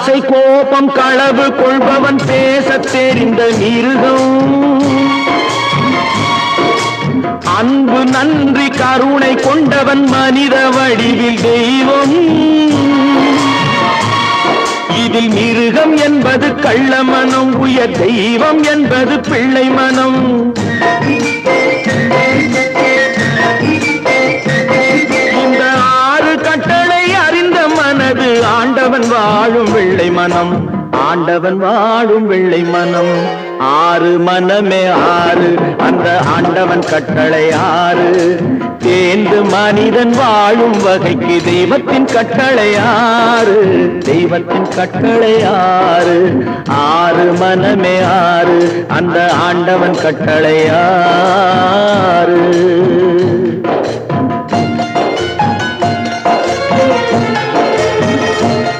ஆசை கோபம் களவு கொள்பவன் பேசத் தெரிந்த மிருகம். அன்பு நன்றி கருணை கொண்டவன் மனித வடிவில் தெய்வம். இதில் மிருகம் என்பது கள்ள மனம், உயர் தெய்வம் என்பது பிள்ளை மனம். இந்த 6 கட்டளை அறிந்த மனது ஆண்டவன் வாழும் வெள்ளை மனம், ஆண்டவன் வாழும் வெள்ளை மனம். 6 மனமே 6, அந்த ஆண்டவன் கட்டளை 6. தேர்ந்து மனிதன் வாழும் வகைக்கு தெய்வத்தின் கட்டளை 6, தெய்வத்தின் கட்டளை 6. 6 மனமே 6, அந்த ஆண்டவன் கட்டளை 6.